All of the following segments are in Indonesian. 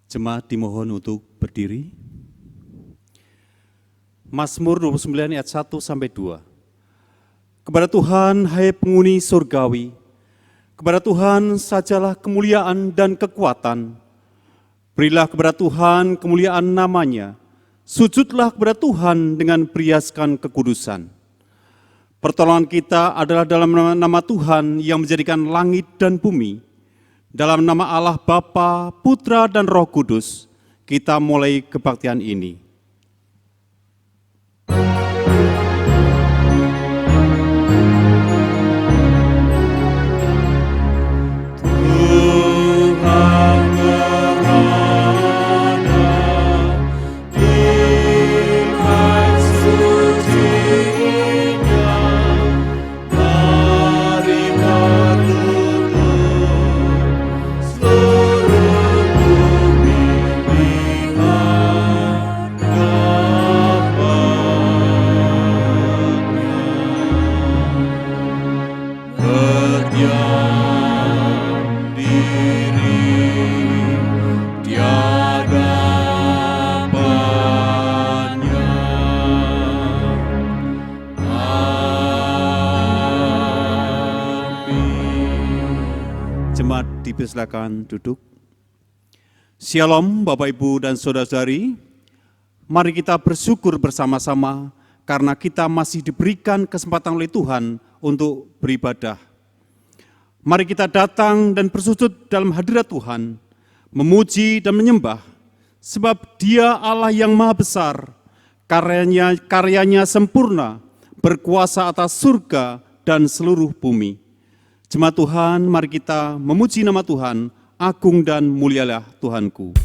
Jemaat dimohon untuk berdiri. Mazmur 29 ayat 1-2. Kepada Tuhan, hai penghuni surgawi, kepada Tuhan sajalah kemuliaan dan kekuatan. Berilah kepada Tuhan kemuliaan namanya, sujudlah kepada Tuhan dengan periaskan kekudusan. Pertolongan kita adalah dalam nama Tuhan yang menjadikan langit dan bumi. Dalam nama Allah Bapa, Putra, dan Roh Kudus, kita mulai kebaktian ini. Silakan duduk. Shalom Bapak Ibu dan Saudara-saudari, mari kita bersyukur bersama-sama karena kita masih diberikan kesempatan oleh Tuhan untuk beribadah. Mari kita datang dan bersujud dalam hadirat Tuhan, memuji dan menyembah, sebab Dia Allah yang Maha Besar, karyanya sempurna, berkuasa atas surga dan seluruh bumi. Jemaat Tuhan, mari kita memuji nama Tuhan, agung dan mulialah Tuhanku.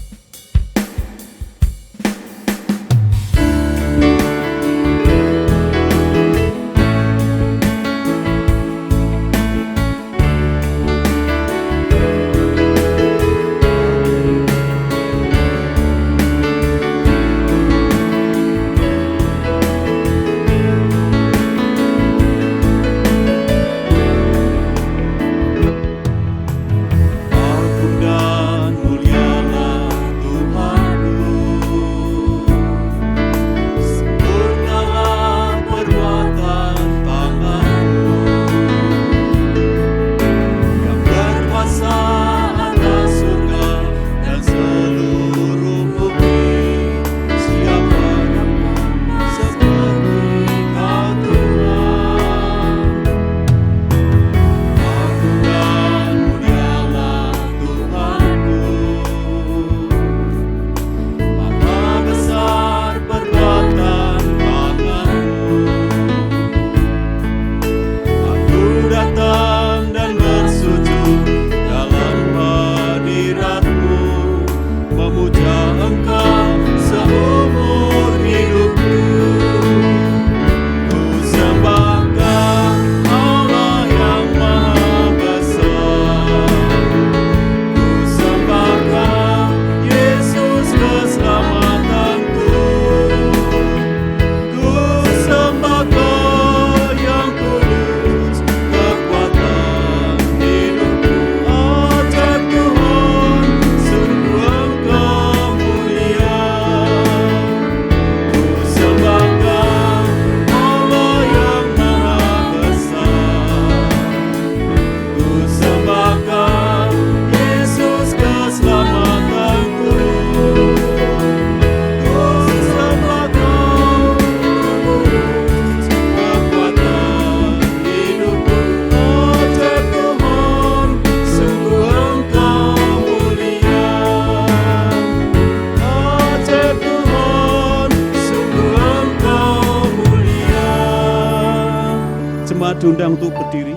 Diundang untuk berdiri.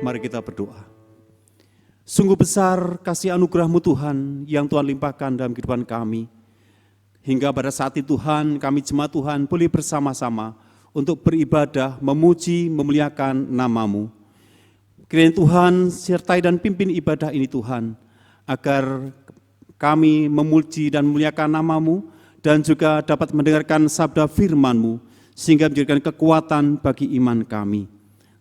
Mari kita berdoa. Sungguh besar kasih anugerah-Mu Tuhan yang Tuhan limpahkan dalam kehidupan kami. Hingga pada saat itu Tuhan, kami jemaat Tuhan boleh bersama-sama untuk beribadah, memuji, memuliakan nama-Mu. Kiranya Tuhan sertai dan pimpin ibadah ini Tuhan, agar kami memuji dan memuliakan nama-Mu dan juga dapat mendengarkan sabda firman-Mu, sehingga menjadikan kekuatan bagi iman kami.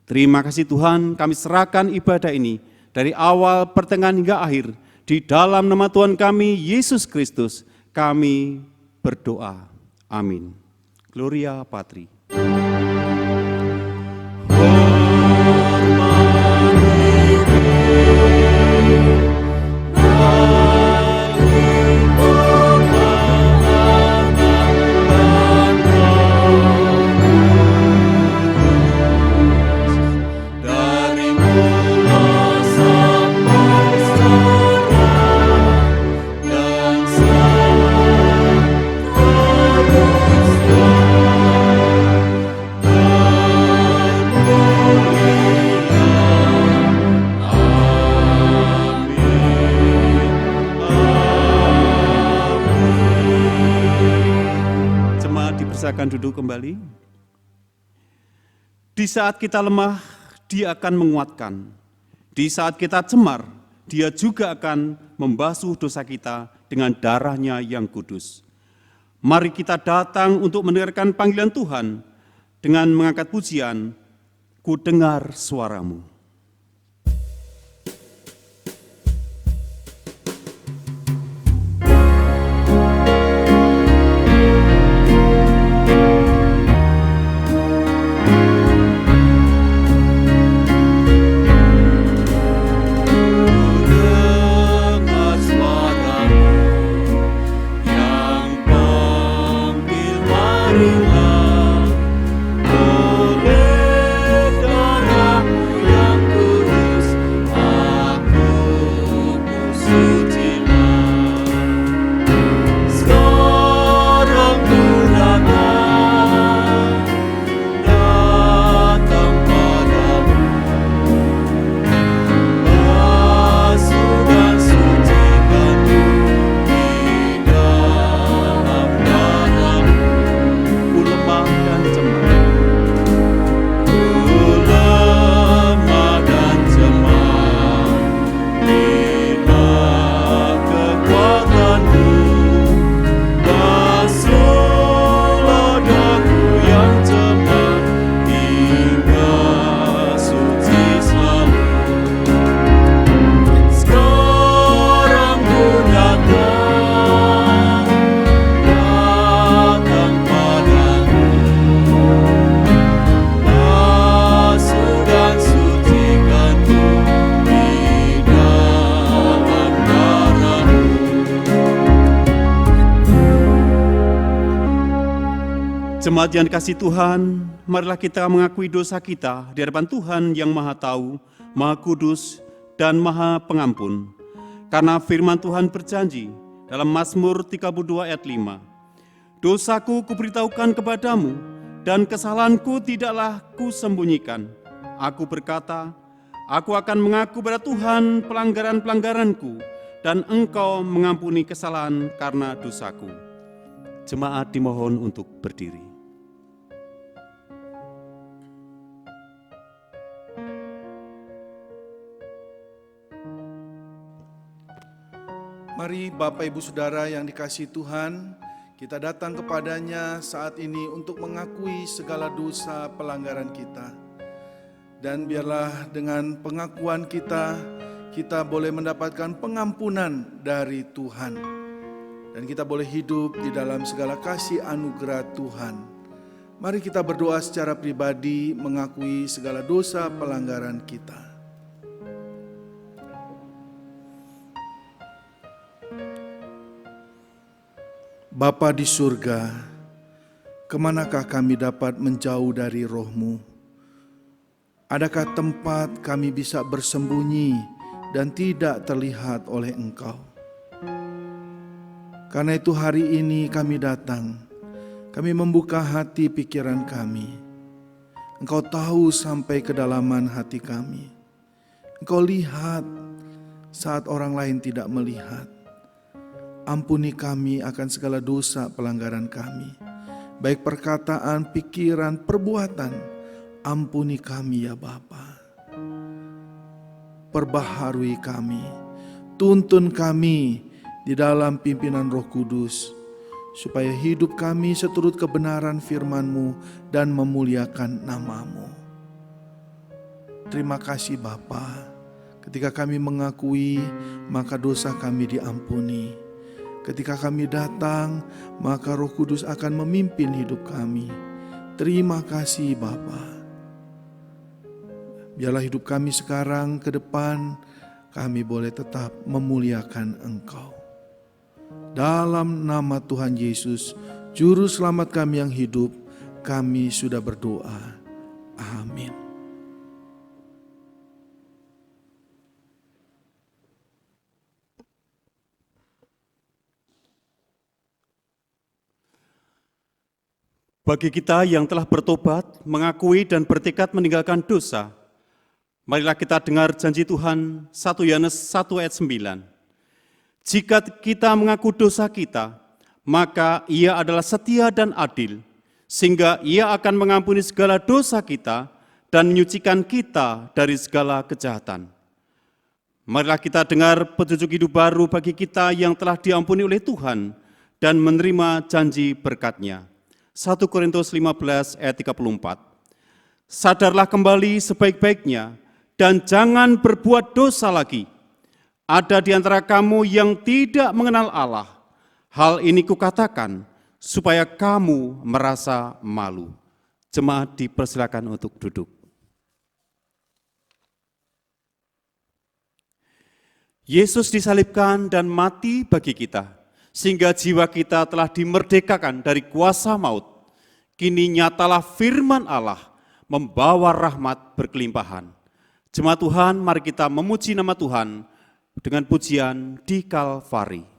Terima kasih Tuhan, kami serahkan ibadah ini dari awal, pertengahan hingga akhir Di dalam nama Tuhan kami, Yesus Kristus, kami berdoa. Amin. Gloria Patri. Silakan duduk kembali. Di saat kita lemah, Dia akan menguatkan. Di saat kita cemar, Dia juga akan membasuh dosa kita dengan darah-Nya yang kudus. Mari kita datang untuk mendengarkan panggilan Tuhan dengan mengangkat pujian, Ku dengar suaramu. Jemaat yang dikasihi Tuhan, marilah kita mengakui dosa kita di hadapan Tuhan yang Maha Tahu, Maha Kudus, dan Maha Pengampun. Karena firman Tuhan berjanji dalam Mazmur 32 ayat 5, Dosaku kuberitahukan kepadamu, dan kesalahanku tidaklah kusembunyikan. Aku berkata, aku akan mengaku pada Tuhan pelanggaran-pelanggaranku, dan Engkau mengampuni kesalahan karena dosaku. Jemaat dimohon untuk berdiri. Mari Bapak Ibu Saudara yang dikasihi Tuhan, kita datang kepadanya saat ini untuk mengakui segala dosa pelanggaran kita. Dan biarlah dengan pengakuan kita, kita boleh mendapatkan pengampunan dari Tuhan. Dan kita boleh hidup di dalam segala kasih anugerah Tuhan. Mari kita berdoa secara pribadi mengakui segala dosa pelanggaran kita. Bapa di surga, kemanakah kami dapat menjauh dari roh-Mu? Adakah tempat kami bisa bersembunyi dan tidak terlihat oleh Engkau? Karena itu hari ini kami datang, kami membuka hati pikiran kami. Engkau tahu sampai kedalaman hati kami. Engkau lihat saat orang lain tidak melihat. Ampuni kami akan segala dosa pelanggaran kami, baik perkataan, pikiran, perbuatan. Ampuni kami ya Bapa. Perbaharui kami, tuntun kami di dalam pimpinan Roh Kudus, supaya hidup kami seturut kebenaran firman-Mu dan memuliakan nama-Mu. Terima kasih Bapa, Ketika kami mengakui, maka dosa kami diampuni. Ketika kami datang, maka Roh Kudus akan memimpin hidup kami. Terima kasih Bapa. Biarlah hidup kami sekarang ke depan, kami boleh tetap memuliakan Engkau. Dalam nama Tuhan Yesus, Juru Selamat kami yang hidup, kami sudah berdoa. Amin. Bagi kita yang telah bertobat, mengakui dan bertekad meninggalkan dosa, marilah kita dengar janji Tuhan 1 Yohanes 1 ayat 9. Jika kita mengaku dosa kita, maka Ia adalah setia dan adil, sehingga Ia akan mengampuni segala dosa kita dan menyucikan kita dari segala kejahatan. Marilah kita dengar petunjuk hidup baru bagi kita yang telah diampuni oleh Tuhan dan menerima janji berkat-Nya. 1 Korintus 15 ayat 34. Sadarlah kembali sebaik-baiknya dan jangan berbuat dosa lagi. Ada di antara kamu yang tidak mengenal Allah. Hal ini kukatakan supaya kamu merasa malu. Jemaat dipersilakan untuk duduk. Yesus disalibkan dan mati bagi kita, sehingga jiwa kita telah dimerdekakan dari kuasa maut. Kini nyatalah firman Allah membawa rahmat berkelimpahan. Jemaat Tuhan, mari kita memuji nama Tuhan dengan pujian di Kalvari.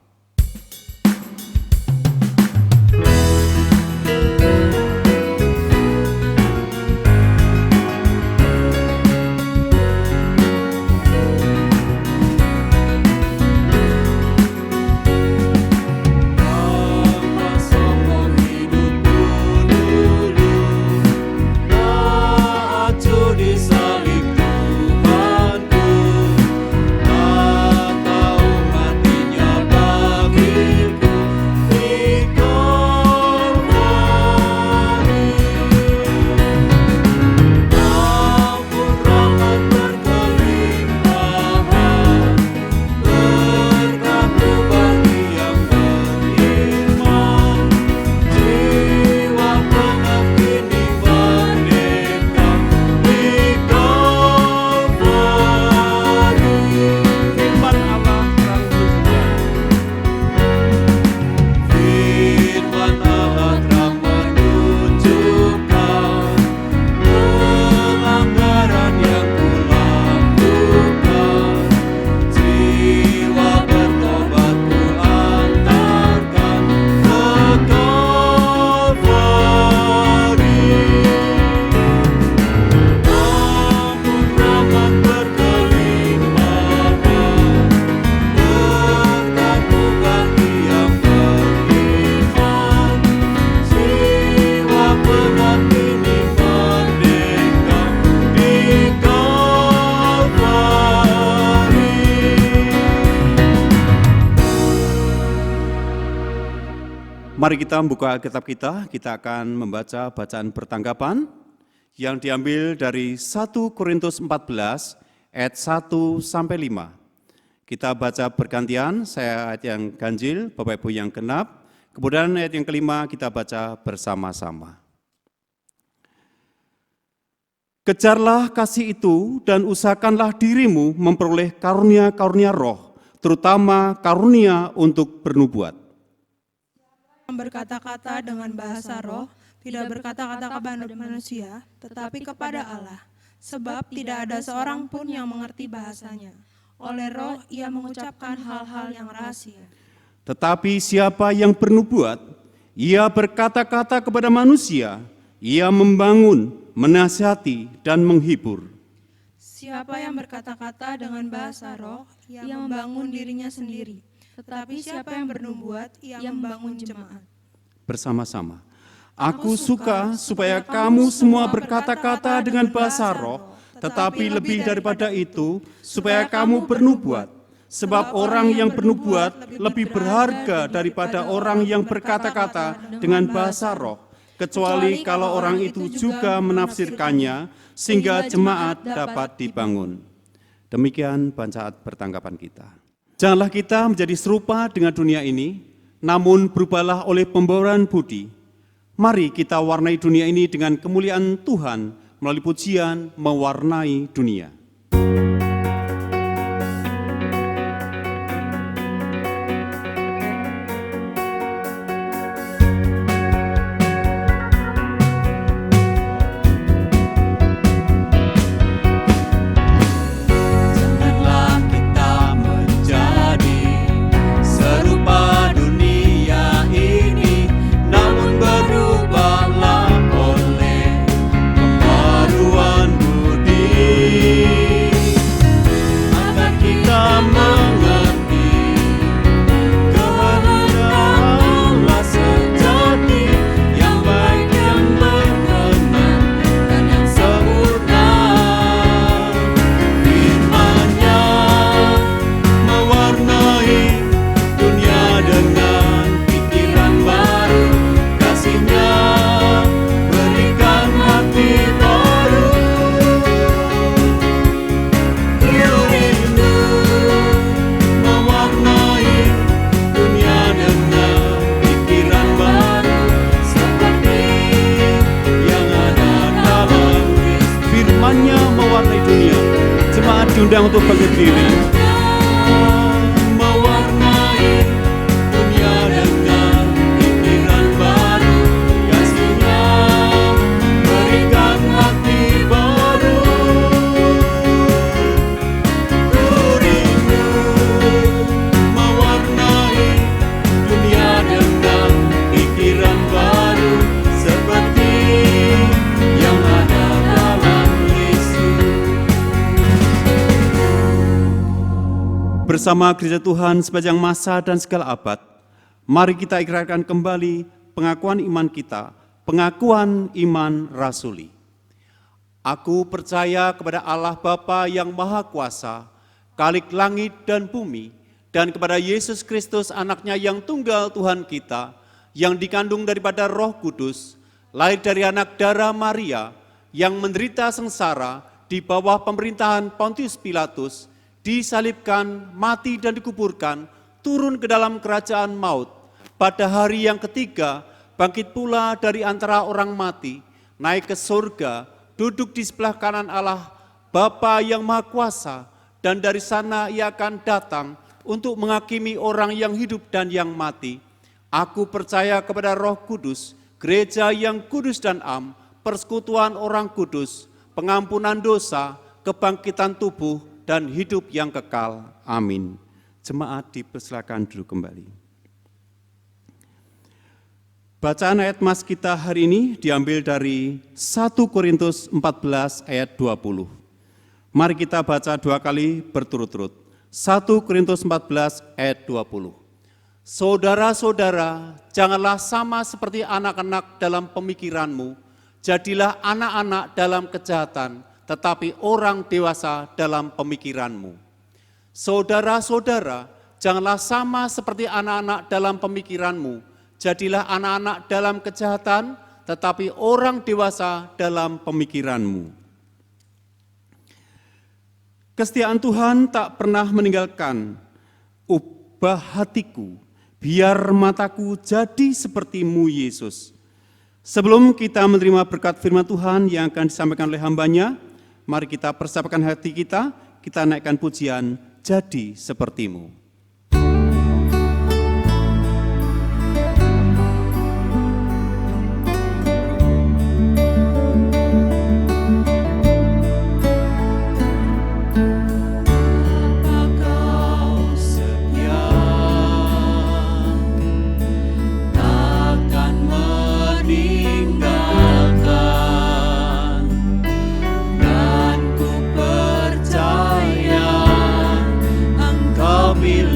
Mari kita membuka Alkitab kita akan membaca bacaan pertanggapan yang diambil dari 1 Korintus 14 ayat 1 sampai 5. Kita baca bergantian, saya ayat yang ganjil, Bapak Ibu yang genap, kemudian ayat yang kelima kita baca bersama-sama. Kejarlah kasih itu dan usahakanlah dirimu memperoleh karunia-karunia roh, terutama karunia untuk bernubuat. Berkata-kata dengan bahasa roh, tidak berkata-kata kepada manusia, tetapi kepada Allah. Sebab tidak ada seorang pun yang mengerti bahasanya. Oleh roh ia mengucapkan hal-hal yang rahasia. Tetapi siapa yang bernubuat, ia berkata-kata kepada manusia, ia membangun, menasihati, dan menghibur. Siapa yang berkata-kata dengan bahasa roh, ia membangun dirinya sendiri. Tetapi siapa yang bernubuat, ia membangun jemaat. Bersama-sama. Aku suka supaya kamu semua berkata-kata dengan bahasa roh, tetapi lebih daripada itu, supaya kamu bernubuat. Sebab orang yang bernubuat lebih berharga daripada orang yang berkata-kata dengan bahasa roh, kecuali kalau orang itu juga menafsirkannya, sehingga jemaat dapat dibangun. Demikian bacaan pertanggapan kita. Janganlah kita menjadi serupa dengan dunia ini, namun berubahlah oleh pembaharuan budi. Mari kita warnai dunia ini dengan kemuliaan Tuhan melalui pujian mewarnai dunia. Diundang untuk berdiri. Mewarnai dunia dengan pikiran baru, kasih-Nya berikan hati baru. Ku rindu mewarnai dunia dengan pikiran baru, seperti yang ada dalam Yesus. Bersama gereja Tuhan sepanjang masa dan segala abad, mari kita ikrarkan kembali pengakuan iman kita, pengakuan iman rasuli. Aku percaya kepada Allah Bapa yang Maha Kuasa, Khalik langit dan bumi, dan kepada Yesus Kristus anaknya yang tunggal Tuhan kita, yang dikandung daripada Roh Kudus, lahir dari anak darah Maria, yang menderita sengsara di bawah pemerintahan Pontius Pilatus, disalibkan, mati dan dikuburkan, turun ke dalam kerajaan maut. Pada hari yang ketiga, bangkit pula dari antara orang mati, naik ke surga, duduk di sebelah kanan Allah, Bapa yang Maha Kuasa, dan dari sana Ia akan datang untuk menghakimi orang yang hidup dan yang mati. Aku percaya kepada Roh Kudus, gereja yang kudus dan am, persekutuan orang kudus, pengampunan dosa, kebangkitan tubuh, dan hidup yang kekal. Amin. Jemaat dipersilakan duduk kembali. Bacaan ayat mas kita hari ini diambil dari 1 Korintus 14 ayat 20. Mari kita baca dua kali berturut-turut. 1 Korintus 14 ayat 20. Saudara-saudara, janganlah sama seperti anak-anak dalam pemikiranmu, jadilah anak-anak dalam kejahatan, tetapi orang dewasa dalam pemikiranmu. Saudara-saudara, janganlah sama seperti anak-anak dalam pemikiranmu, jadilah anak-anak dalam kejahatan, tetapi orang dewasa dalam pemikiranmu. Kesetiaan Tuhan tak pernah meninggalkan. Ubah hatiku, biar mataku jadi seperti-Mu Yesus. Sebelum kita menerima berkat firman Tuhan yang akan disampaikan oleh hamba-Nya, mari kita persiapkan hati kita naikkan pujian, jadi seperti-Mu. Bila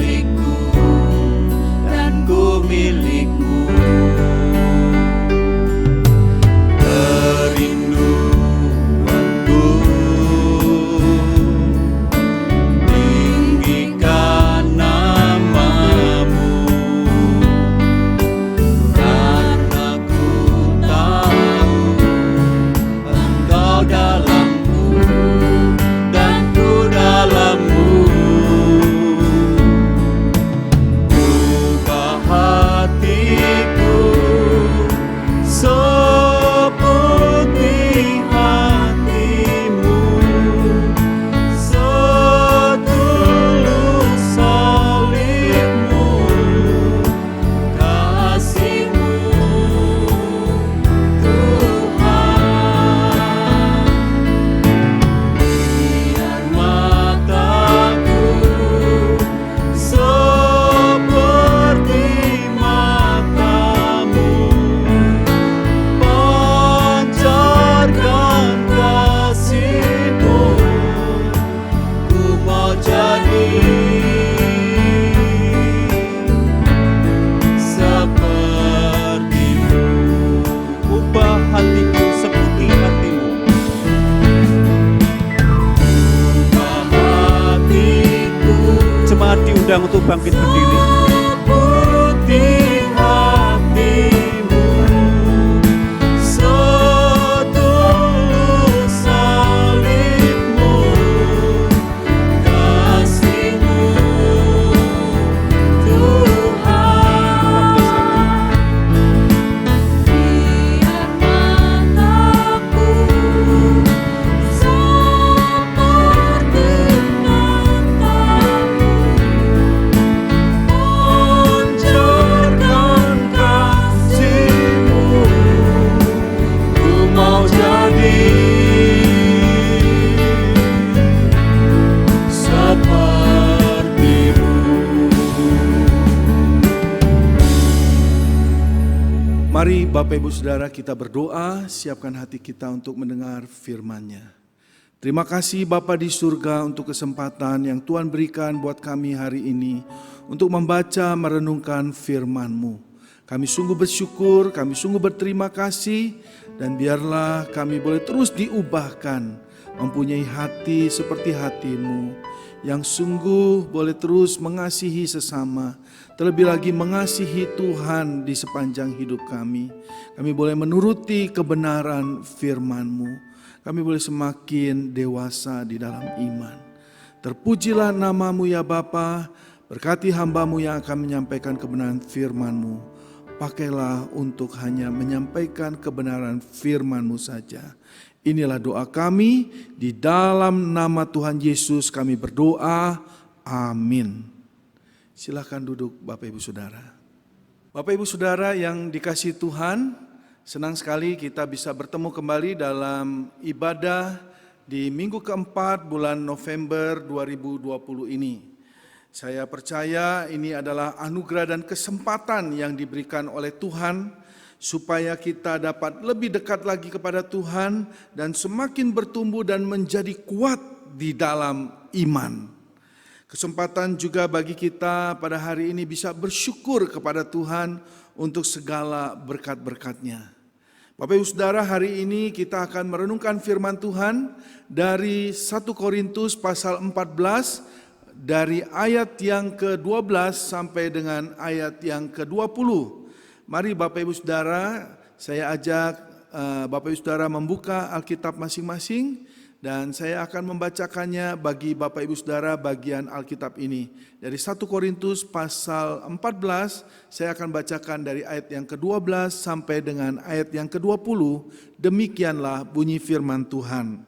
hatiku seputih hatimu. Jemaat diundang untuk bangkit berdiri. Seputih hatimu, setulus salibmu, kasihmu Tuhan. Biar mataku seperti matamu, pancarkan kasihmu, ku mau jadi sepertimu. Mari Bapak Ibu Saudara kita berdoa, siapkan hati kita untuk mendengar firman-Nya. Terima kasih Bapa di surga untuk kesempatan yang Tuhan berikan buat kami hari ini untuk membaca merenungkan firman-Mu. Kami sungguh bersyukur, kami sungguh berterima kasih, dan biarlah kami boleh terus diubahkan, mempunyai hati seperti hati-Mu, yang sungguh boleh terus mengasihi sesama, terlebih lagi mengasihi Tuhan di sepanjang hidup kami. Kami boleh menuruti kebenaran firman-Mu. Kami boleh semakin dewasa di dalam iman. Terpujilah nama-Mu ya Bapa, berkati hamba-Mu yang akan menyampaikan kebenaran firman-Mu. Pakailah untuk hanya menyampaikan kebenaran firman-Mu saja. Inilah doa kami, di dalam nama Tuhan Yesus kami berdoa, amin. Silakan duduk Bapak Ibu Saudara. Bapak Ibu Saudara yang dikasihi Tuhan, senang sekali kita bisa bertemu kembali dalam ibadah di minggu keempat bulan November 2020 ini. Saya percaya ini adalah anugerah dan kesempatan yang diberikan oleh Tuhan supaya kita dapat lebih dekat lagi kepada Tuhan dan semakin bertumbuh dan menjadi kuat di dalam iman. Kesempatan juga bagi kita pada hari ini bisa bersyukur kepada Tuhan untuk segala berkat-berkat-Nya. Bapak Ibu Saudara, hari ini kita akan merenungkan firman Tuhan dari 1 Korintus pasal 14 dari ayat yang ke-12 sampai dengan ayat yang ke-20. Mari Bapak Ibu Saudara, saya ajak Bapak Ibu Saudara membuka Alkitab masing-masing dan saya akan membacakannya bagi Bapak Ibu Saudara bagian Alkitab ini. Dari 1 Korintus pasal 14, saya akan bacakan dari ayat yang ke-12 sampai dengan ayat yang ke-20. Demikianlah bunyi firman Tuhan.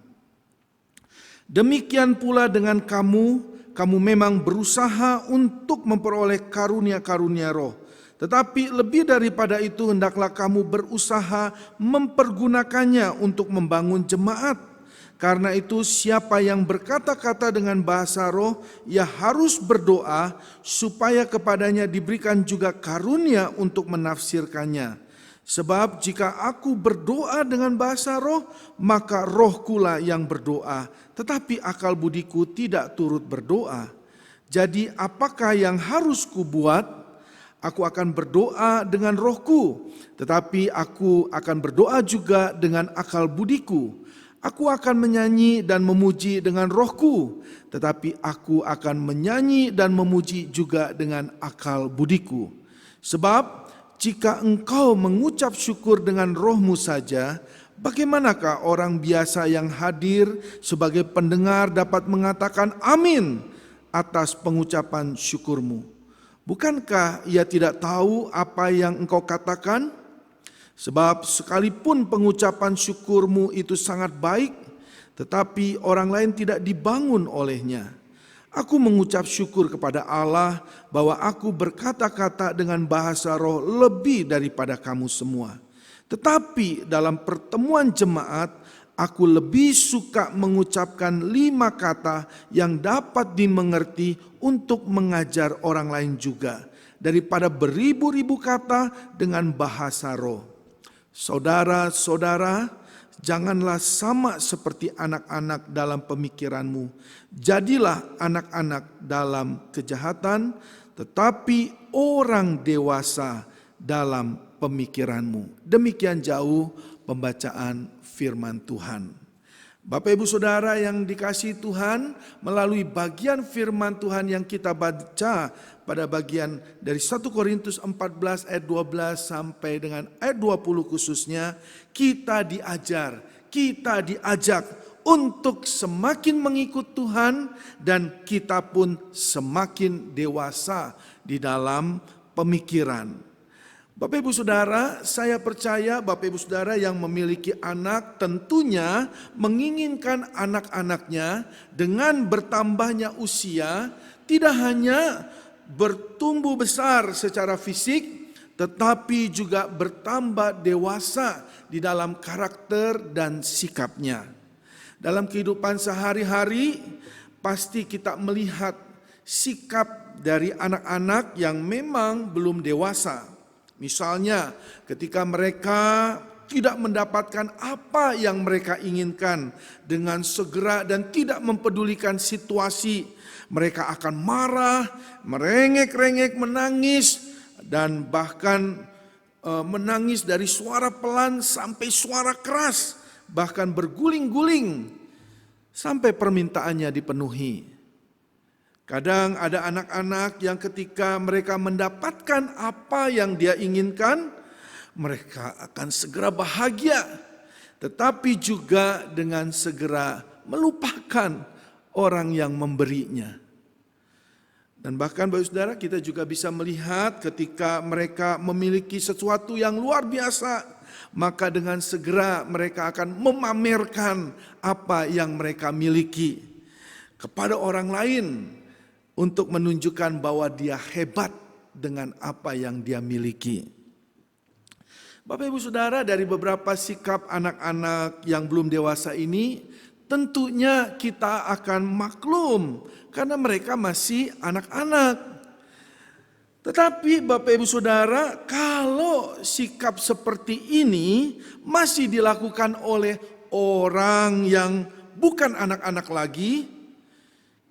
Demikian pula dengan kamu memang berusaha untuk memperoleh karunia-karunia roh. Tetapi lebih daripada itu hendaklah kamu berusaha mempergunakannya untuk membangun jemaat. Karena itu siapa yang berkata-kata dengan bahasa roh, ia harus berdoa supaya kepadanya diberikan juga karunia untuk menafsirkannya. Sebab jika aku berdoa dengan bahasa roh, maka rohkulah yang berdoa, tetapi akal budiku tidak turut berdoa. Jadi apakah yang harus kubuat? Aku akan berdoa dengan rohku, tetapi aku akan berdoa juga dengan akal budiku. Aku akan menyanyi dan memuji dengan rohku, tetapi aku akan menyanyi dan memuji juga dengan akal budiku. Sebab jika engkau mengucap syukur dengan rohmu saja, bagaimanakah orang biasa yang hadir sebagai pendengar dapat mengatakan amin atas pengucapan syukurmu? Bukankah ia tidak tahu apa yang engkau katakan? Sebab sekalipun pengucapan syukurmu itu sangat baik, tetapi orang lain tidak dibangun olehnya. Aku mengucap syukur kepada Allah bahwa aku berkata-kata dengan bahasa roh lebih daripada kamu semua. Tetapi dalam pertemuan jemaat, aku lebih suka mengucapkan 5 kata yang dapat dimengerti untuk mengajar orang lain juga, daripada beribu-ribu kata dengan bahasa roh. Saudara-saudara, janganlah sama seperti anak-anak dalam pemikiranmu. Jadilah anak-anak dalam kejahatan, tetapi orang dewasa dalam pemikiranmu. Demikian jauh pembacaan firman Tuhan. Bapak Ibu Saudara yang dikasihi Tuhan, melalui bagian firman Tuhan yang kita baca pada bagian dari 1 Korintus 14 ayat 12 sampai dengan ayat 20 khususnya, kita diajar, kita diajak untuk semakin mengikut Tuhan dan kita pun semakin dewasa di dalam pemikiran. Bapak Ibu Saudara, saya percaya Bapak Ibu Saudara yang memiliki anak tentunya menginginkan anak-anaknya dengan bertambahnya usia tidak hanya bertumbuh besar secara fisik, tetapi juga bertambah dewasa di dalam karakter dan sikapnya. Dalam kehidupan sehari-hari pasti kita melihat sikap dari anak-anak yang memang belum dewasa. Misalnya ketika mereka tidak mendapatkan apa yang mereka inginkan dengan segera dan tidak mempedulikan situasi, mereka akan marah, merengek-rengek, menangis, dan bahkan menangis dari suara pelan sampai suara keras, bahkan berguling-guling sampai permintaannya dipenuhi. Kadang ada anak-anak yang ketika mereka mendapatkan apa yang dia inginkan, mereka akan segera bahagia, tetapi juga dengan segera melupakan orang yang memberinya. Dan bahkan Bapak Saudara, kita juga bisa melihat ketika mereka memiliki sesuatu yang luar biasa, maka dengan segera mereka akan memamerkan apa yang mereka miliki kepada orang lain, untuk menunjukkan bahwa dia hebat dengan apa yang dia miliki. Bapak Ibu Saudara, dari beberapa sikap anak-anak yang belum dewasa ini, tentunya kita akan maklum karena mereka masih anak-anak. Tetapi Bapak Ibu Saudara, kalau sikap seperti ini masih dilakukan oleh orang yang bukan anak-anak lagi,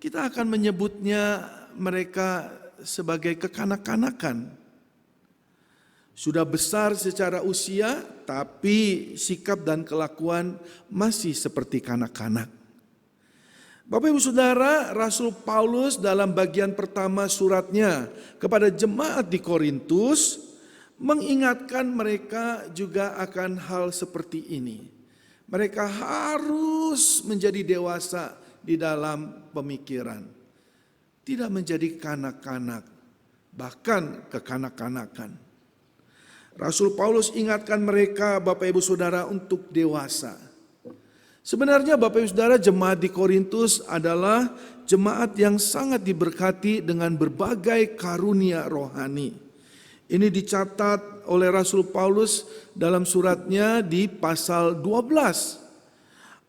kita akan menyebutnya mereka sebagai kekanak-kanakan. Sudah besar secara usia, tapi sikap dan kelakuan masih seperti kanak-kanak. Bapak Ibu Saudara, Rasul Paulus dalam bagian pertama suratnya kepada jemaat di Korintus mengingatkan mereka juga akan hal seperti ini. Mereka harus menjadi dewasa di dalam pemikiran, tidak menjadi kanak-kanak, bahkan kekanak-kanakan. Rasul Paulus ingatkan mereka, Bapak Ibu Saudara, untuk dewasa. Sebenarnya Bapak Ibu Saudara, jemaat di Korintus adalah jemaat yang sangat diberkati dengan berbagai karunia rohani. Ini dicatat oleh Rasul Paulus dalam suratnya di pasal 12.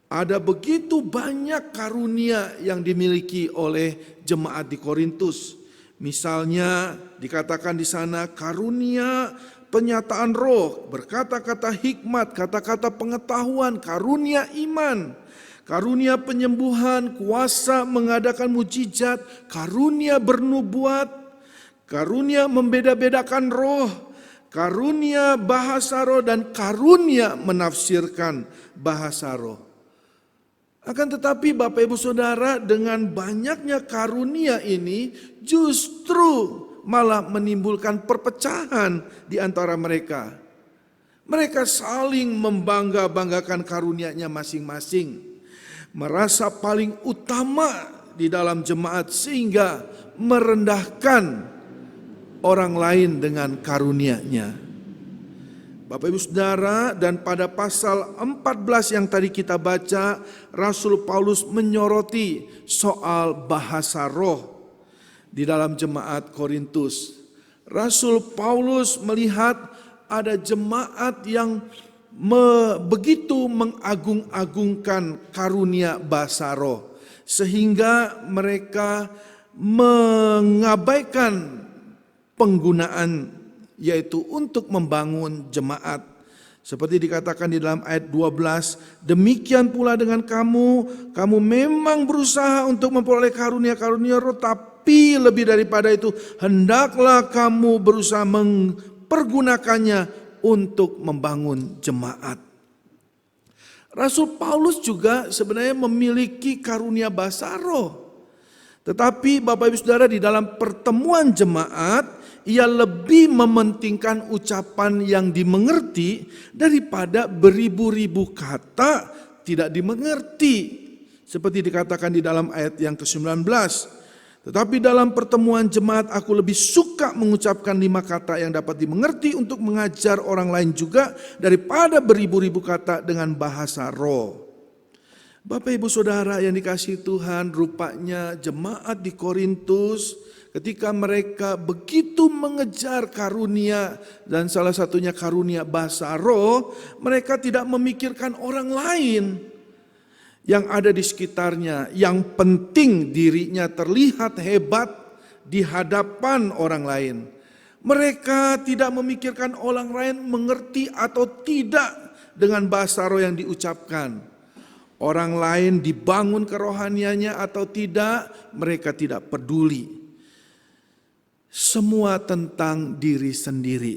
Ada begitu banyak karunia yang dimiliki oleh jemaat di Korintus. Misalnya dikatakan di sana karunia penyataan roh, berkata-kata hikmat, kata-kata pengetahuan, karunia iman, karunia penyembuhan, kuasa mengadakan mujizat, karunia bernubuat, karunia membeda-bedakan roh, karunia bahasa roh, dan karunia menafsirkan bahasa roh. Akan tetapi Bapak Ibu Saudara, dengan banyaknya karunia ini justru malah menimbulkan perpecahan di antara mereka. Mereka saling membangga-banggakan karunia-nya masing-masing, merasa paling utama di dalam jemaat sehingga merendahkan orang lain dengan karunia-nya. Bapak Ibu Saudara, dan pada pasal 14 yang tadi kita baca, Rasul Paulus menyoroti soal bahasa roh di dalam jemaat Korintus. Rasul Paulus melihat ada jemaat yang begitu mengagung-agungkan karunia bahasa roh, sehingga mereka mengabaikan penggunaan yaitu untuk membangun jemaat. Seperti dikatakan di dalam ayat 12, demikian pula dengan kamu memang berusaha untuk memperoleh karunia-karunia roh, tapi lebih daripada itu hendaklah kamu berusaha mempergunakannya untuk membangun jemaat. Rasul Paulus juga sebenarnya memiliki karunia bahasa roh. Tetapi Bapak Ibu Saudara, di dalam pertemuan jemaat, ia lebih mementingkan ucapan yang dimengerti daripada beribu-ribu kata tidak dimengerti. Seperti dikatakan di dalam ayat yang ke-19. Tetapi dalam pertemuan jemaat aku lebih suka mengucapkan 5 kata yang dapat dimengerti untuk mengajar orang lain juga daripada beribu-ribu kata dengan bahasa roh. Bapak Ibu Saudara yang dikasihi Tuhan, rupanya jemaat di Korintus ketika mereka begitu mengejar karunia dan salah satunya karunia bahasa roh, mereka tidak memikirkan orang lain yang ada di sekitarnya. Yang penting dirinya terlihat hebat di hadapan orang lain. Mereka tidak memikirkan orang lain mengerti atau tidak dengan bahasa roh yang diucapkan. Orang lain dibangun kerohaniannya atau tidak, mereka tidak peduli. Semua tentang diri sendiri.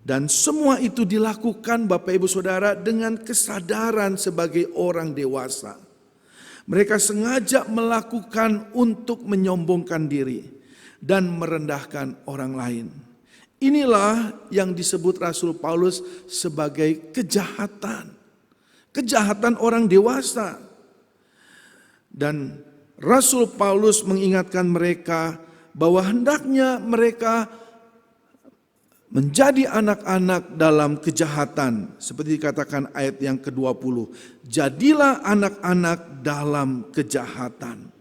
Dan semua itu dilakukan Bapak Ibu Saudara dengan kesadaran sebagai orang dewasa. Mereka sengaja melakukan untuk menyombongkan diri dan merendahkan orang lain. Inilah yang disebut Rasul Paulus sebagai kejahatan. Kejahatan orang dewasa. Dan Rasul Paulus mengingatkan mereka bahwa hendaknya mereka menjadi anak-anak dalam kejahatan. Seperti dikatakan ayat yang ke-20. Jadilah anak-anak dalam kejahatan.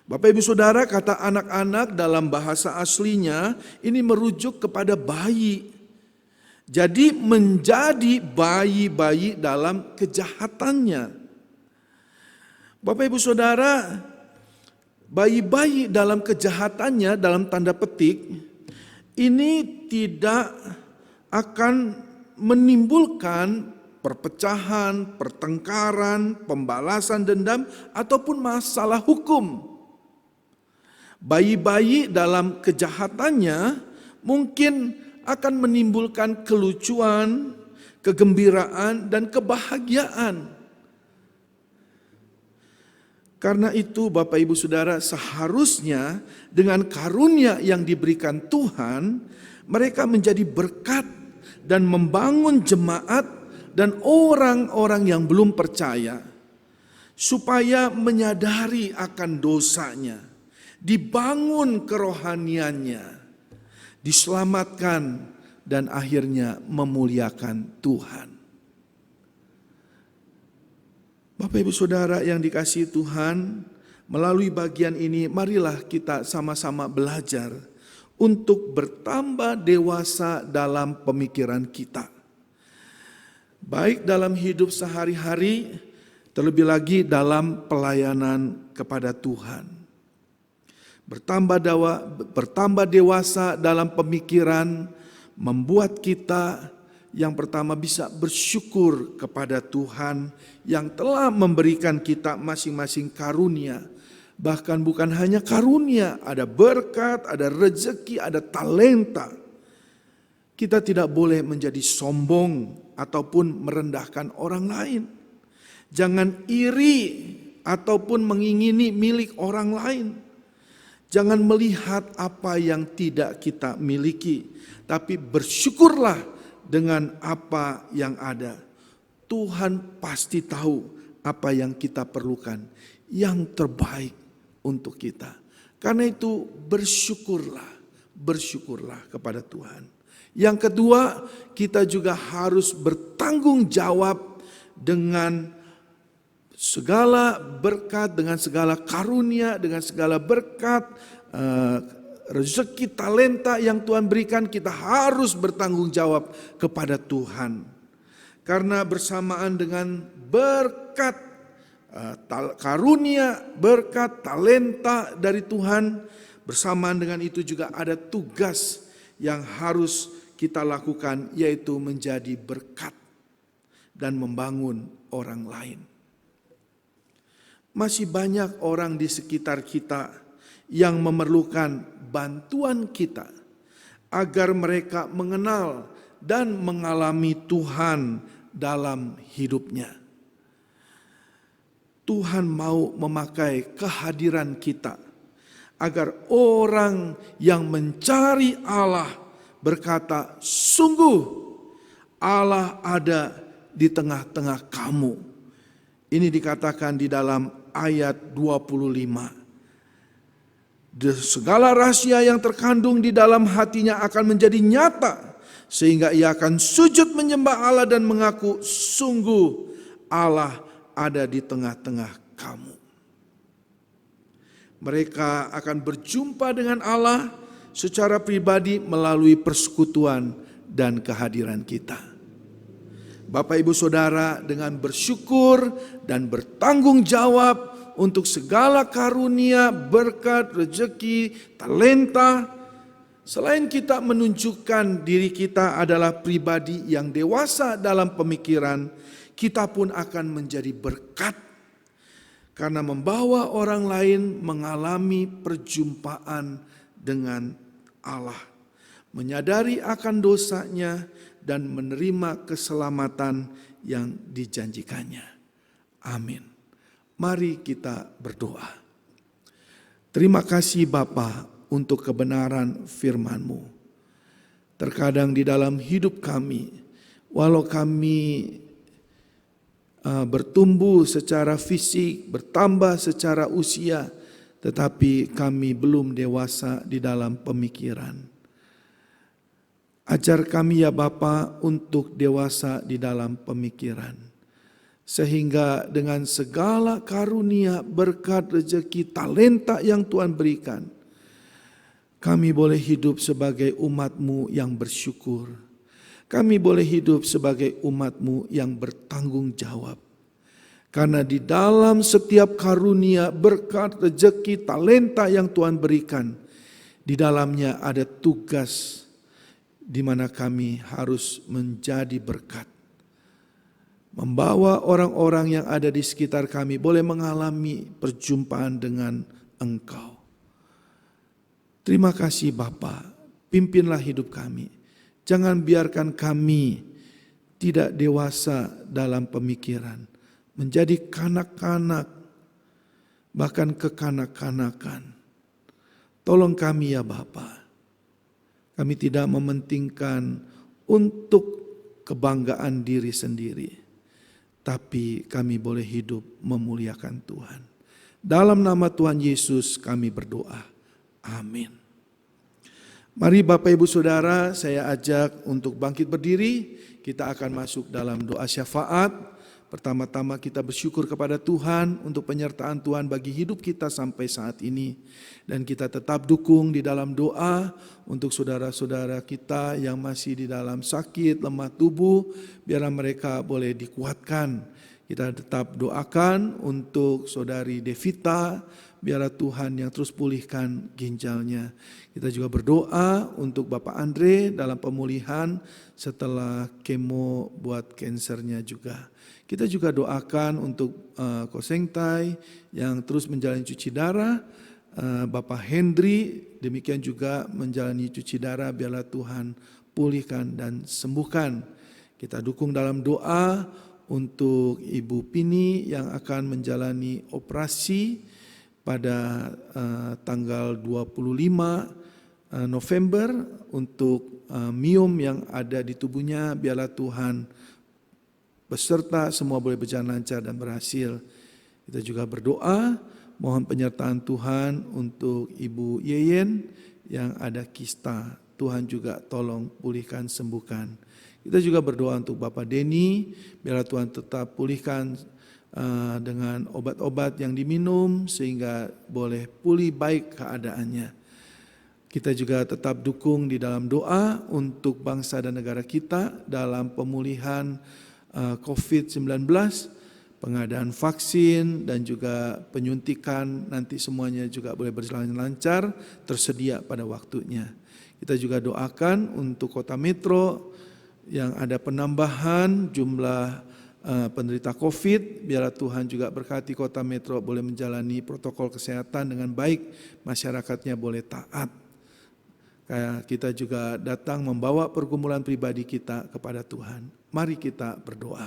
Bapak Ibu Saudara, kata anak-anak dalam bahasa aslinya ini merujuk kepada bayi. Jadi menjadi bayi-bayi dalam kejahatannya. Bapak Ibu Saudara, bayi-bayi dalam kejahatannya dalam tanda petik ini tidak akan menimbulkan perpecahan, pertengkaran, pembalasan dendam ataupun masalah hukum. Bayi-bayi dalam kejahatannya mungkin akan menimbulkan kelucuan, kegembiraan, dan kebahagiaan. Karena itu Bapak Ibu Saudara, seharusnya dengan karunia yang diberikan Tuhan, mereka menjadi berkat dan membangun jemaat dan orang-orang yang belum percaya, supaya menyadari akan dosanya, dibangun kerohaniannya, diselamatkan, dan akhirnya memuliakan Tuhan. Bapak Ibu Saudara yang dikasihi Tuhan, melalui bagian ini marilah kita sama-sama belajar untuk bertambah dewasa dalam pemikiran kita. Baik dalam hidup sehari-hari, terlebih lagi dalam pelayanan kepada Tuhan. Bertambah dewasa dalam pemikiran membuat kita yang pertama bisa bersyukur kepada Tuhan yang telah memberikan kita masing-masing karunia. Bahkan bukan hanya karunia, ada berkat, ada rezeki, ada talenta. Kita tidak boleh menjadi sombong ataupun merendahkan orang lain. Jangan iri ataupun mengingini milik orang lain. Jangan melihat apa yang tidak kita miliki, tapi bersyukurlah dengan apa yang ada. Tuhan pasti tahu apa yang kita perlukan, yang terbaik untuk kita. Karena itu bersyukurlah kepada Tuhan. Yang kedua, kita juga harus bertanggung jawab dengan segala berkat, dengan segala karunia, dengan segala berkat, rezeki, talenta yang Tuhan berikan, kita harus bertanggung jawab kepada Tuhan. Karena bersamaan dengan berkat, karunia, berkat, talenta dari Tuhan, bersamaan dengan itu juga ada tugas yang harus kita lakukan, yaitu menjadi berkat dan membangun orang lain. Masih banyak orang di sekitar kita yang memerlukan bantuan kita agar mereka mengenal dan mengalami Tuhan dalam hidupnya. Tuhan mau memakai kehadiran kita agar orang yang mencari Allah berkata, sungguh Allah ada di tengah-tengah kamu. Ini dikatakan di dalam ayat 25. Segala rahasia yang terkandung di dalam hatinya akan menjadi nyata, sehingga ia akan sujud menyembah Allah dan mengaku, sungguh Allah ada di tengah-tengah kamu. Mereka akan berjumpa dengan Allah secara pribadi melalui persekutuan dan kehadiran kita. Bapak Ibu Saudara, dengan bersyukur dan bertanggung jawab untuk segala karunia, berkat, rezeki, talenta, selain kita menunjukkan diri kita adalah pribadi yang dewasa dalam pemikiran, kita pun akan menjadi berkat karena membawa orang lain mengalami perjumpaan dengan Allah, menyadari akan dosanya dan menerima keselamatan yang dijanjikannya. Amin. Mari kita berdoa. Terima kasih Bapa untuk kebenaran firman-Mu. Terkadang di dalam hidup kami, walau kami bertumbuh secara fisik, bertambah secara usia, tetapi kami belum dewasa di dalam pemikiran. Ajar kami ya Bapa untuk dewasa di dalam pemikiran, sehingga dengan segala karunia, berkat, rezeki, talenta yang Tuhan berikan, kami boleh hidup sebagai umat-Mu yang bersyukur. Kami boleh hidup sebagai umat-Mu yang bertanggung jawab. Karena di dalam setiap karunia, berkat, rezeki, talenta yang Tuhan berikan, di dalamnya ada tugas di mana kami harus menjadi berkat. Membawa orang-orang yang ada di sekitar kami boleh mengalami perjumpaan dengan Engkau. Terima kasih Bapa, pimpinlah hidup kami. Jangan biarkan kami tidak dewasa dalam pemikiran, menjadi kanak-kanak, bahkan kekanak-kanakan. Tolong kami ya Bapa. Kami tidak mementingkan untuk kebanggaan diri sendiri, tapi kami boleh hidup memuliakan Tuhan. Dalam nama Tuhan Yesus kami berdoa. Amin. Mari Bapak Ibu Saudara, saya ajak untuk bangkit berdiri. Kita akan masuk dalam doa syafaat. Pertama-tama kita bersyukur kepada Tuhan untuk penyertaan Tuhan bagi hidup kita sampai saat ini. Dan kita tetap dukung di dalam doa untuk saudara-saudara kita yang masih di dalam sakit, lemah tubuh, biar mereka boleh dikuatkan. Kita tetap doakan untuk saudari Devita, biarlah Tuhan yang terus pulihkan ginjalnya. Kita juga berdoa untuk Bapak Andre dalam pemulihan setelah kemo buat kansernya juga. Kita juga doakan untuk Koseng Tai yang terus menjalani cuci darah, Bapak Hendri demikian juga menjalani cuci darah, biarlah Tuhan pulihkan dan sembuhkan. Kita dukung dalam doa untuk Ibu Pini yang akan menjalani operasi pada tanggal 25 November untuk miom yang ada di tubuhnya, biarlah Tuhan beserta semua boleh berjalan lancar dan berhasil. Kita juga berdoa mohon penyertaan Tuhan untuk Ibu Yeyen yang ada kista. Tuhan juga tolong pulihkan, sembuhkan. Kita juga berdoa untuk Bapak Denny, biarlah Tuhan tetap pulihkan dengan obat-obat yang diminum sehingga boleh pulih baik keadaannya. Kita juga tetap dukung di dalam doa untuk bangsa dan negara kita dalam pemulihan COVID-19, pengadaan vaksin dan juga penyuntikan nanti semuanya juga boleh berjalan lancar, tersedia pada waktunya. Kita juga doakan untuk Kota Metro yang ada penambahan jumlah penderita COVID, biarlah Tuhan juga berkati Kota Metro boleh menjalani protokol kesehatan dengan baik, masyarakatnya boleh taat. Kita juga datang membawa pergumulan pribadi kita kepada Tuhan. Mari kita berdoa.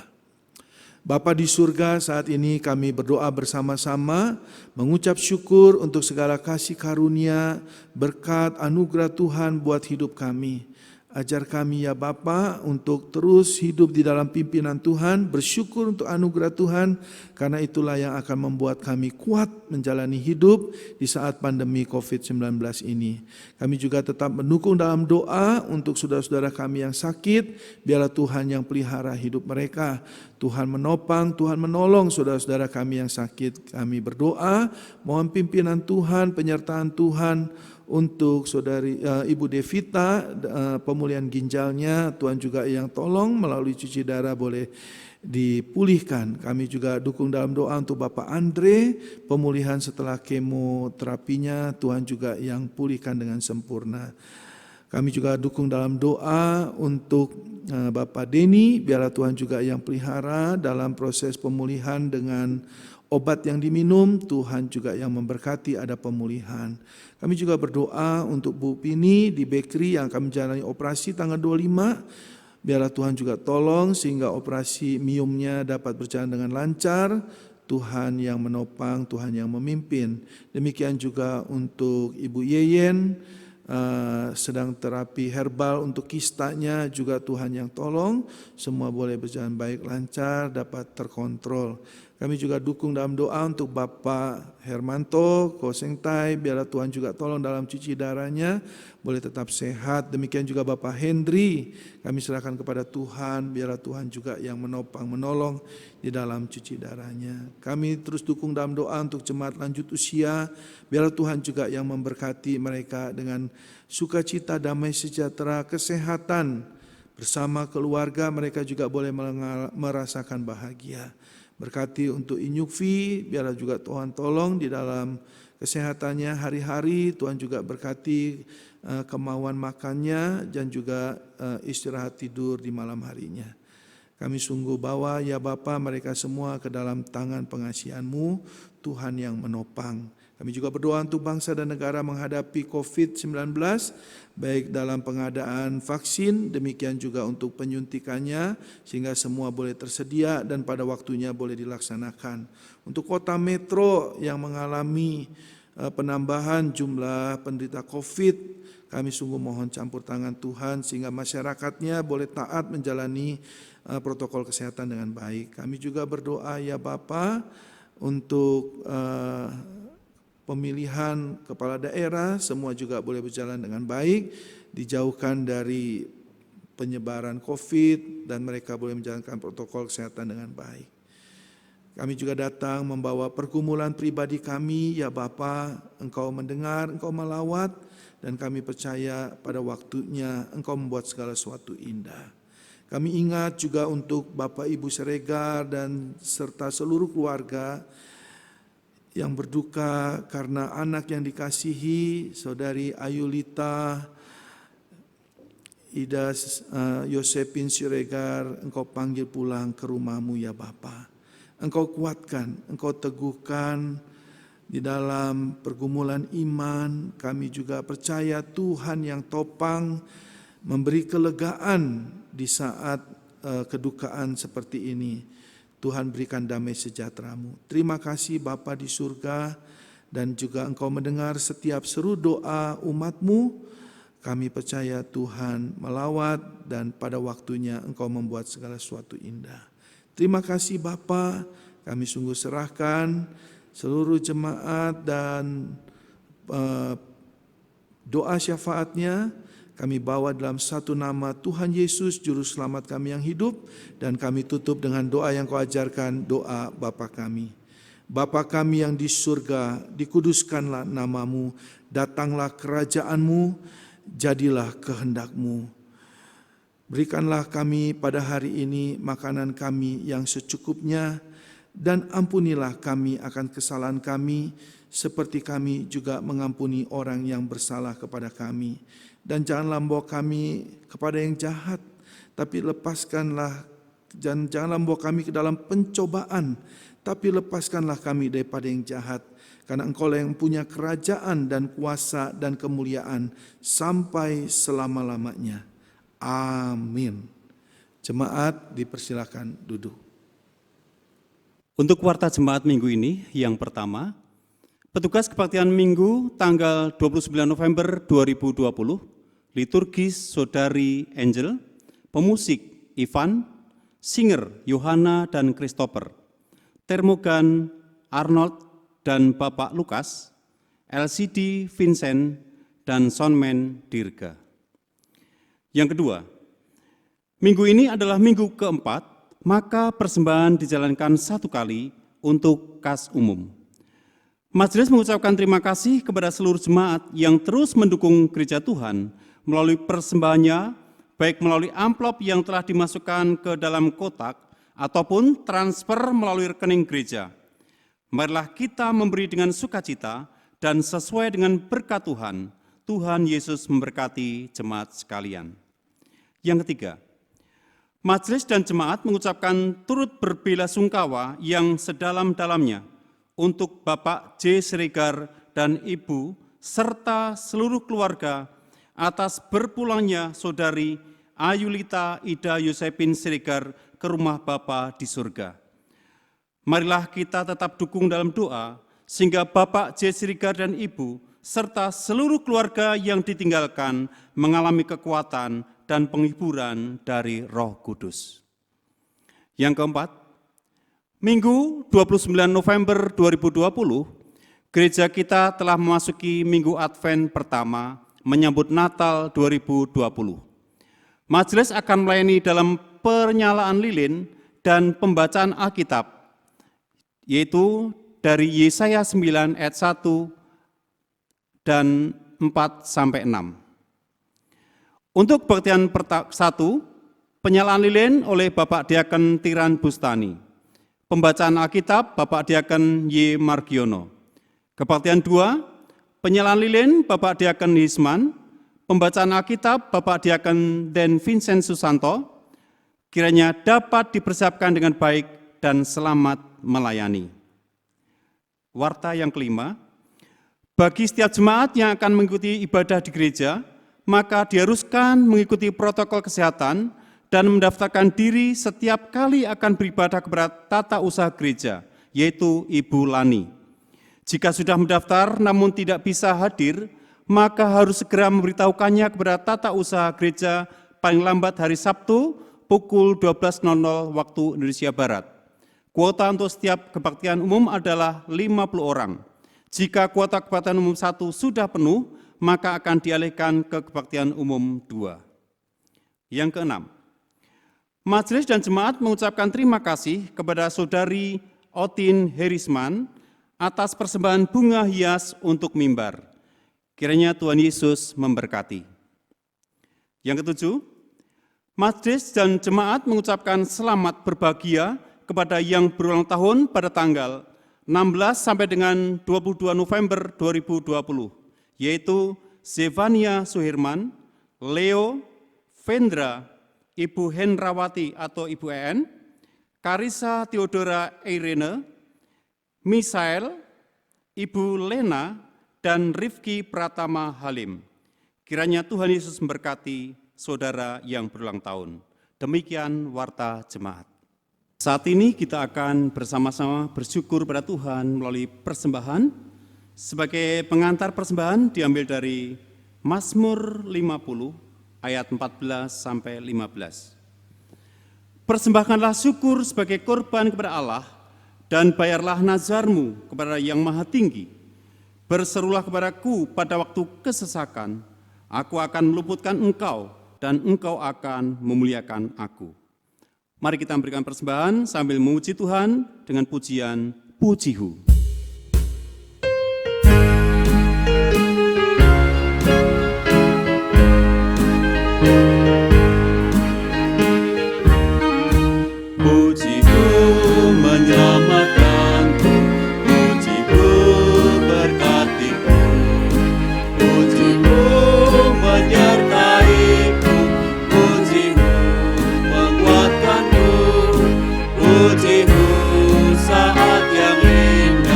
Bapa di surga, saat ini kami berdoa bersama-sama, mengucap syukur untuk segala kasih karunia, berkat, anugerah Tuhan buat hidup kami. Ajar kami ya Bapa untuk terus hidup di dalam pimpinan Tuhan, bersyukur untuk anugerah Tuhan, karena itulah yang akan membuat kami kuat menjalani hidup di saat pandemi COVID-19 ini. Kami juga tetap mendukung dalam doa untuk saudara-saudara kami yang sakit, biarlah Tuhan yang pelihara hidup mereka. Tuhan menopang, Tuhan menolong saudara-saudara kami yang sakit. Kami berdoa, mohon pimpinan Tuhan, penyertaan Tuhan, untuk saudari Ibu Devita, pemulihan ginjalnya Tuhan juga yang tolong melalui cuci darah boleh dipulihkan. Kami juga dukung dalam doa untuk Bapak Andre, pemulihan setelah kemoterapinya Tuhan juga yang pulihkan dengan sempurna. Kami juga dukung dalam doa untuk Bapak Denny, biarlah Tuhan juga yang pelihara dalam proses pemulihan dengan obat yang diminum, Tuhan juga yang memberkati ada pemulihan. Kami juga berdoa untuk Bu Pini di bakery yang akan menjalani operasi tanggal 25. Biarlah Tuhan juga tolong sehingga operasi miumnya dapat berjalan dengan lancar. Tuhan yang menopang, Tuhan yang memimpin. Demikian juga untuk Ibu Yeyen, sedang terapi herbal untuk kistanya juga Tuhan yang tolong. Semua boleh berjalan baik, lancar, dapat terkontrol. Kami juga dukung dalam doa untuk Bapak Hermanto, Kosengtai, biarlah Tuhan juga tolong dalam cuci darahnya, boleh tetap sehat. Demikian juga Bapak Hendri, kami serahkan kepada Tuhan, biarlah Tuhan juga yang menopang, menolong di dalam cuci darahnya. Kami terus dukung dalam doa untuk jemaat lanjut usia, biarlah Tuhan juga yang memberkati mereka dengan sukacita, damai sejahtera, kesehatan. Bersama keluarga mereka juga boleh merasakan bahagia. Berkati untuk Inyukvi, biarlah juga Tuhan tolong di dalam kesehatannya hari-hari. Tuhan juga berkati kemauan makannya dan juga istirahat tidur di malam harinya. Kami sungguh bawa ya Bapa mereka semua ke dalam tangan pengasihan-Mu, Tuhan yang menopang. Kami juga berdoa untuk bangsa dan negara menghadapi COVID-19, baik dalam pengadaan vaksin, demikian juga untuk penyuntikannya, sehingga semua boleh tersedia dan pada waktunya boleh dilaksanakan. Untuk kota metro yang mengalami penambahan jumlah penderita COVID, kami sungguh mohon campur tangan Tuhan, sehingga masyarakatnya boleh taat menjalani protokol kesehatan dengan baik. Kami juga berdoa ya Bapa untuk pemilihan kepala daerah, semua juga boleh berjalan dengan baik, dijauhkan dari penyebaran COVID dan mereka boleh menjalankan protokol kesehatan dengan baik. Kami juga datang membawa pergumulan pribadi kami, ya Bapa, Engkau mendengar, Engkau melawat, dan kami percaya pada waktunya Engkau membuat segala sesuatu indah. Kami ingat juga untuk Bapak Ibu Siregar dan serta seluruh keluarga yang berduka karena anak yang dikasihi, Saudari Ayulita Ida Yosepin Siregar, Engkau panggil pulang ke rumah-Mu ya Bapa. Engkau kuatkan, Engkau teguhkan di dalam pergumulan iman. Kami juga percaya Tuhan yang topang memberi kelegaan di saat kedukaan seperti ini. Tuhan berikan damai sejahtera-Mu. Terima kasih Bapa di surga, dan juga Engkau mendengar setiap seru doa umat-Mu. Kami percaya Tuhan melawat dan pada waktunya Engkau membuat segala sesuatu indah. Terima kasih Bapa, kami sungguh serahkan seluruh jemaat dan doa syafaatnya kami bawa dalam satu nama Tuhan Yesus, Juru Selamat kami yang hidup, dan kami tutup dengan doa yang Kau ajarkan, doa Bapa kami. Bapa kami yang di surga, dikuduskanlah nama-Mu, datanglah kerajaan-Mu, jadilah kehendak-Mu. Berikanlah kami pada hari ini makanan kami yang secukupnya, dan ampunilah kami akan kesalahan kami, seperti kami juga mengampuni orang yang bersalah kepada kami. Dan janganlah membawa kami kepada yang jahat, tapi lepaskanlah, dan janganlah membawa kami ke dalam pencobaan, tapi lepaskanlah kami daripada yang jahat. Karena Engkau yang punya kerajaan dan kuasa dan kemuliaan sampai selama-lamanya. Amin. Jemaat dipersilakan duduk. Untuk warta jemaat minggu ini, yang pertama, petugas kebaktian minggu tanggal 29 November 2020, liturgis Saudari Angel, pemusik Ivan, singer Yohana dan Christopher, termogan Arnold dan Bapak Lukas, LCD Vincent, dan soundman Dirga. Yang kedua, minggu ini adalah minggu keempat, maka persembahan dijalankan satu kali untuk kas umum. Majelis mengucapkan terima kasih kepada seluruh jemaat yang terus mendukung gereja Tuhan melalui persembahannya, baik melalui amplop yang telah dimasukkan ke dalam kotak ataupun transfer melalui rekening gereja. Marilah kita memberi dengan sukacita dan sesuai dengan berkat Tuhan. Tuhan Yesus memberkati jemaat sekalian. Yang ketiga, majelis dan jemaat mengucapkan turut berbelasungkawa yang sedalam-dalamnya untuk Bapak J. Siregar dan Ibu serta seluruh keluarga atas berpulangnya Saudari Ayulita Ida Yosepin Siregar ke rumah Bapa di surga. Marilah kita tetap dukung dalam doa sehingga Bapak J. Siregar dan Ibu serta seluruh keluarga yang ditinggalkan mengalami kekuatan dan penghiburan dari Roh Kudus. Yang keempat, Minggu 29 November 2020, gereja kita telah memasuki Minggu Advent pertama menyambut Natal 2020. Majelis akan melayani dalam penyalaan lilin dan pembacaan Alkitab, yaitu dari Yesaya 9 ayat 1 dan 4-6. Untuk kebaktian 1, penyalaan lilin oleh Bapak Diaken Tiran Bustani. Pembacaan Alkitab Bapak Diaken Y. Margiono. Kebaktian 2, penyalaan lilin Bapak Diaken Hisman. Pembacaan Alkitab Bapak Diaken Den Vincent Susanto. Kiranya dapat dipersiapkan dengan baik dan selamat melayani. Warta yang kelima, bagi setiap jemaat yang akan mengikuti ibadah di gereja, maka diharuskan mengikuti protokol kesehatan dan mendaftarkan diri setiap kali akan beribadah kepada tata usaha gereja, yaitu Ibu Lani. Jika sudah mendaftar namun tidak bisa hadir, maka harus segera memberitahukannya kepada tata usaha gereja paling lambat hari Sabtu pukul 12.00 waktu Indonesia Barat. Kuota untuk setiap kebaktian umum adalah 50 orang. Jika kuota kebaktian umum 1 sudah penuh, maka akan dialihkan ke kebaktian umum 2. Yang keenam, majelis dan jemaat mengucapkan terima kasih kepada Saudari Otin Herisman atas persembahan bunga hias untuk mimbar. Kiranya Tuhan Yesus memberkati. Yang ketujuh, majelis dan jemaat mengucapkan selamat berbahagia kepada yang berulang tahun pada tanggal 16 sampai dengan 22 November 2020. Yaitu Zevania Suhirman, Leo, Vendra, Ibu Hendrawati atau Ibu EN, Karissa Theodora Irene, Misael, Ibu Lena, dan Rifki Pratama Halim. Kiranya Tuhan Yesus memberkati saudara yang berulang tahun. Demikian warta jemaat. Saat ini kita akan bersama-sama bersyukur pada Tuhan melalui persembahan. Sebagai pengantar persembahan diambil dari Mazmur 50 ayat 14-15. Persembahkanlah syukur sebagai korban kepada Allah dan bayarlah nazarmu kepada Yang Maha Tinggi. Berserulah kepadaku pada waktu kesesakan, aku akan meluputkan engkau dan engkau akan memuliakan aku. Mari kita memberikan persembahan sambil memuji Tuhan dengan pujian Pujihu. Menyelamatkanku, pujimu berkatiku, pujimu menyertaiku, pujimu menguatkanku, pujimu saat yang indah.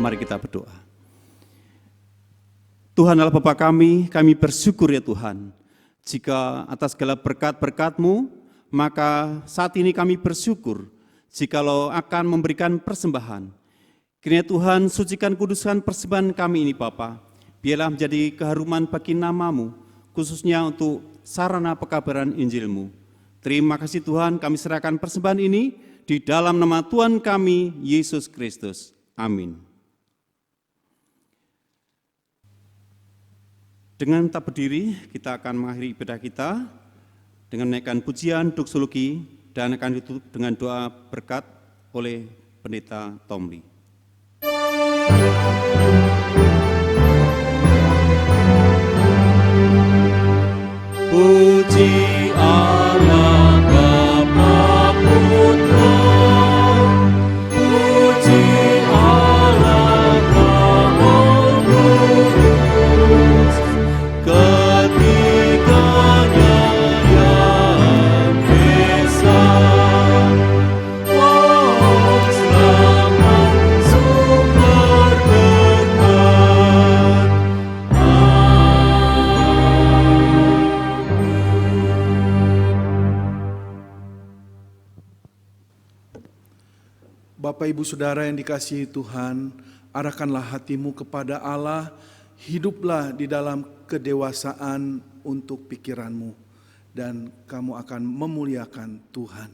Mari kita berdoa. Tuhan Allah Bapa kami bersyukur ya Tuhan, jika atas segala berkat-berkat-Mu, maka saat ini kami bersyukur jikalau akan memberikan persembahan. Kiranya Tuhan sucikan kuduskan persembahan kami ini Bapa, biarlah menjadi keharuman bagi nama-Mu, khususnya untuk sarana pekabaran Injil-Mu. Terima kasih Tuhan, kami serahkan persembahan ini di dalam nama Tuhan kami, Yesus Kristus. Amin. Dengan tetap berdiri, kita akan mengakhiri ibadah kita dengan menaikkan pujian doksologi dan akan ditutup dengan doa berkat oleh Pendeta Tomli. Puji Allah Bapa Putra, puji Allah Roh Kudus, ketiganya yang esa. Oh selamat sumber berkat. Bapak Ibu Saudara yang dikasihi Tuhan, arahkanlah hatimu kepada Allah, hiduplah di dalam kedewasaan untuk pikiranmu, dan kamu akan memuliakan Tuhan.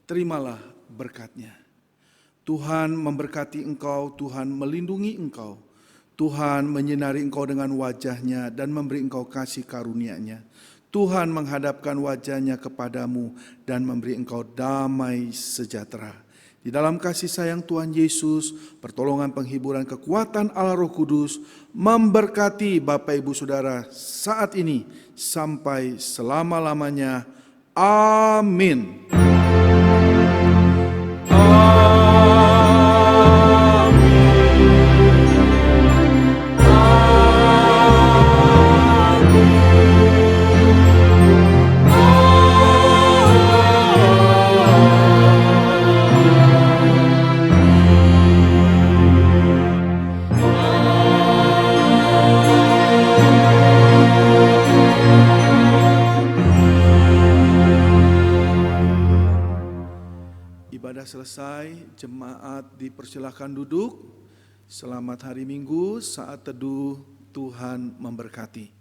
Terimalah berkat-Nya. Tuhan memberkati engkau, Tuhan melindungi engkau, Tuhan menyinari engkau dengan wajah-Nya dan memberi engkau kasih karunia-Nya. Tuhan menghadapkan wajah-Nya kepadamu dan memberi engkau damai sejahtera. Di dalam kasih sayang Tuhan Yesus, pertolongan, penghiburan, kekuatan Allah Roh Kudus memberkati Bapak Ibu Saudara saat ini sampai selama-lamanya. Amin. Ibadah selesai, jemaat dipersilakan duduk. Selamat hari Minggu, saat teduh Tuhan memberkati.